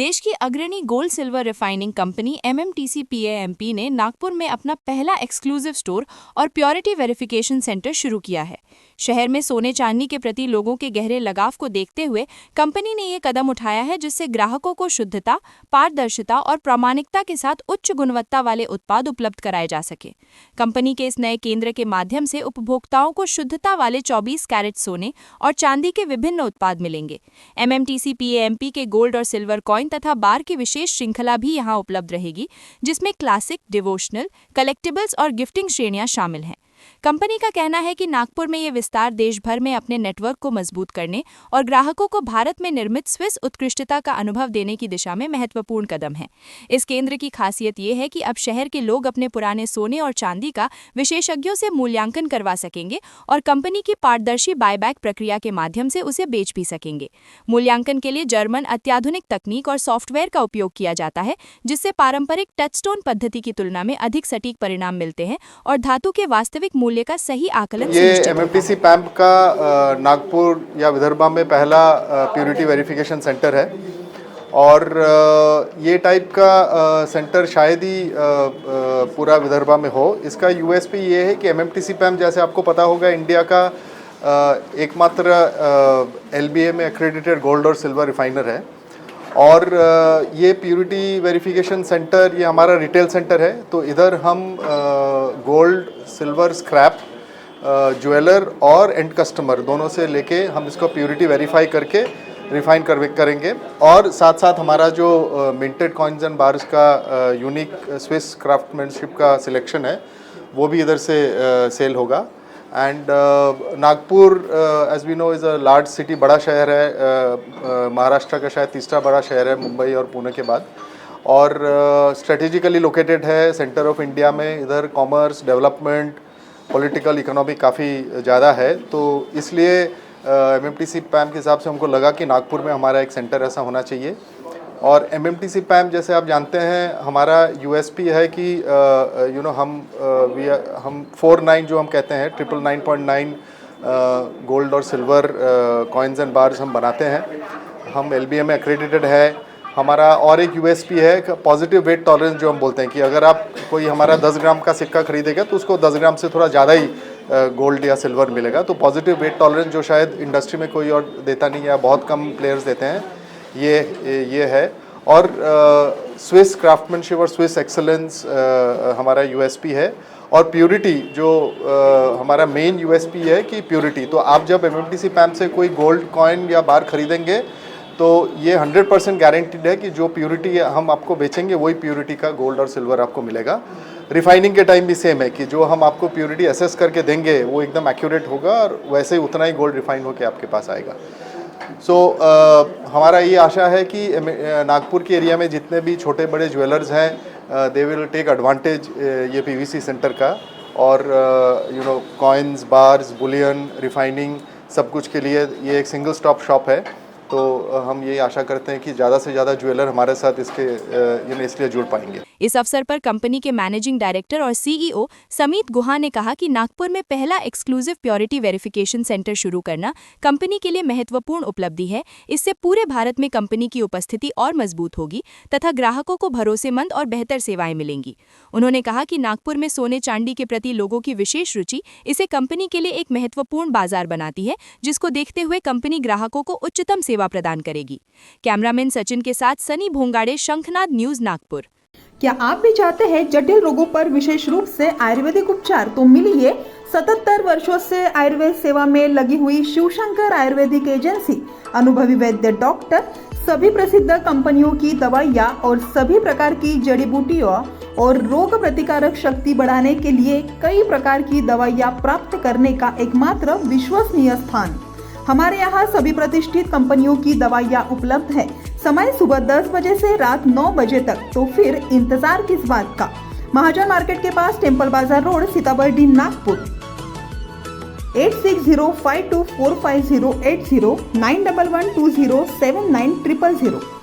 देश की अग्रणी gold silver refining company MMTC PAMP ने नागपुर में अपना पहला एक्सक्लूसिव स्टोर और प्योरिटी वेरिफिकेशन सेंटर शुरू किया है। शहर में सोने चांदी के प्रति लोगों के गहरे लगाव को देखते हुए कंपनी ने ये कदम उठाया है, जिससे ग्राहकों को शुद्धता, पारदर्शिता और प्रामाणिकता के साथ उच्च गुणवत्ता वाले उत्पाद उपलब्ध कराए जा सके। कंपनी के इस नए केंद्र के माध्यम से उपभोक्ताओं को शुद्धता वाले 24 कैरेट सोने और चांदी के विभिन्न उत्पाद मिलेंगे। MMTC PAMP के गोल्ड और सिल्वर कॉइन तथा बार की विशेष श्रृंखला भी यहां उपलब्ध रहेगी, जिसमें क्लासिक, डिवोशनल, कलेक्टिबल्स और गिफ्टिंग श्रेणियां शामिल हैं। कंपनी का कहना है कि नागपुर में ये विस्तार देश भर में अपने नेटवर्क को मजबूत करने और ग्राहकों को भारत में निर्मित स्विस उत्कृष्टता का अनुभव देने की दिशा में महत्वपूर्ण कदम है। इस केंद्र की खासियत ये है कि अब शहर के लोग अपने पुराने सोने और चांदी का विशेषज्ञों से मूल्यांकन करवा सकेंगे और कंपनी की पारदर्शी बायबैक प्रक्रिया के माध्यम से उसे बेच भी सकेंगे। मूल्यांकन के लिए जर्मन अत्याधुनिक तकनीक और सॉफ्टवेयर का उपयोग किया जाता है, जिससे पारंपरिक टचस्टोन पद्धति की तुलना में अधिक सटीक परिणाम मिलते हैं और धातु के वास्तविक मूल्य का सही आकलन ये MMTC PAMP का नागपुर या विदर्भा में पहला प्योरिटी वेरिफिकेशन सेंटर है और ये टाइप का सेंटर शायद ही पूरा विदर्भा में हो। इसका USP ये है कि MMTC PAMP, जैसे आपको पता होगा, इंडिया का एकमात्र LBA में एक्रेडिटेड गोल्ड और सिल्वर रिफाइनर है और ये प्योरिटी वेरिफिकेशन सेंटर ये हमारा रिटेल सेंटर है। तो इधर हम गोल्ड, सिल्वर, स्क्रैप, ज्वेलर और एंड कस्टमर दोनों से लेके हम इसको प्योरिटी वेरीफाई करके रिफाइन करेंगे और साथ साथ हमारा जो मिंटेड कॉइन्स एंड बार्स का यूनिक स्विस क्राफ्टमैनशिप का सिलेक्शन है वो भी इधर से सेल होगा। And Nagpur as we know is a large city, बड़ा शहर है, महाराष्ट्र का शायद तीसरा बड़ा शहर है मुंबई और पुणे के बाद, और स्ट्रेटेजिकली लोकेटेड है सेंटर ऑफ इंडिया में। इधर कॉमर्स, डेवलपमेंट, पॉलिटिकल, इकोनॉमी काफ़ी ज़्यादा है, तो इसलिए MMTC PAMP के हिसाब से हमको लगा कि नागपुर में हमारा एक सेंटर ऐसा होना चाहिए। और MMTC PAMP जैसे आप जानते हैं हमारा USP है कि हम 49 जो हम कहते हैं 999.9 गोल्ड और सिल्वर कॉइन्स एंड बार्स हम बनाते हैं। हम LBA में एक्रेडिटेड है। हमारा और एक USP है पॉजिटिव वेट टॉलरेंस, जो हम बोलते हैं कि अगर आप कोई हमारा 10 ग्राम का सिक्का खरीदेगा तो उसको 10 ग्राम से थोड़ा ज़्यादा ही गोल्ड या सिल्वर मिलेगा। तो पॉजिटिव वेट टॉलरेंस जो शायद इंडस्ट्री में कोई और देता नहीं है या बहुत कम प्लेयर्स देते हैं, ये है। और स्विस क्राफ्टमैनशिप और स्विस एक्सेलेंस हमारा USP है। और प्योरिटी जो हमारा मेन USP है कि प्योरिटी, तो आप जब MMTC PAMP से कोई गोल्ड कॉइन या बार खरीदेंगे तो ये 100% गारंटीड है कि जो प्योरिटी हम आपको बेचेंगे वही प्योरिटी का गोल्ड और सिल्वर आपको मिलेगा। रिफाइनिंग के टाइम भी सेम है कि जो हम आपको प्योरिटी असेस करके देंगे वो एकदम एक्यूरेट होगा और वैसे ही उतना ही गोल्ड रिफाइन होकर आपके पास आएगा। हमारा ये आशा है कि नागपुर के एरिया में जितने भी छोटे बड़े ज्वेलर्स हैं दे विल टेक एडवांटेज ये PVC सेंटर का, और कॉइन्स, बार्स, बुलियन, रिफाइनिंग सब कुछ के लिए ये एक सिंगल स्टॉप शॉप है। तो हम ये आशा करते हैं कि ज़्यादा से ज़्यादा ज्वेलर हमारे साथ इसलिए जुड़ पाएंगे। इस अवसर पर कंपनी के मैनेजिंग डायरेक्टर और CEO समीत गुहा ने कहा कि नागपुर में पहला एक्सक्लूसिव प्योरिटी वेरिफिकेशन सेंटर शुरू करना कंपनी के लिए महत्वपूर्ण उपलब्धि है। इससे पूरे भारत में कंपनी की उपस्थिति और मजबूत होगी तथा ग्राहकों को भरोसेमंद और बेहतर सेवाएं मिलेंगी। उन्होंने कहा कि नागपुर में सोने चांदी के प्रति लोगों की विशेष रुचि इसे कंपनी के लिए एक महत्वपूर्ण बाजार बनाती है, जिसको देखते हुए कंपनी ग्राहकों को उच्चतम सेवा प्रदान करेगी। कैमरामैन सचिन के साथ सनी भोंगाड़े, शंखनाद न्यूज, नागपुर। क्या आप भी चाहते हैं जटिल रोगों पर विशेष रूप से आयुर्वेदिक उपचार? तो मिलिए 77 वर्षों से आयुर्वेद सेवा में लगी हुई शिवशंकर आयुर्वेदिक एजेंसी, अनुभवी वैद्य डॉक्टर, सभी प्रसिद्ध कंपनियों की दवाइयाँ और सभी प्रकार की जड़ी बूटियों और रोग प्रतिकारक शक्ति बढ़ाने के लिए कई प्रकार की दवाइयाँ प्राप्त करने का एकमात्र विश्वसनीय स्थान। हमारे यहाँ सभी प्रतिष्ठित कंपनियों की दवाइयाँ उपलब्ध है। समय सुबह 10 बजे से रात 9 बजे तक, तो फिर इंतजार किस बात का। महाजन मार्केट के पास, टेम्पल बाजार रोड, सीताबर्डी, नागपुर। 8605245080 911207900।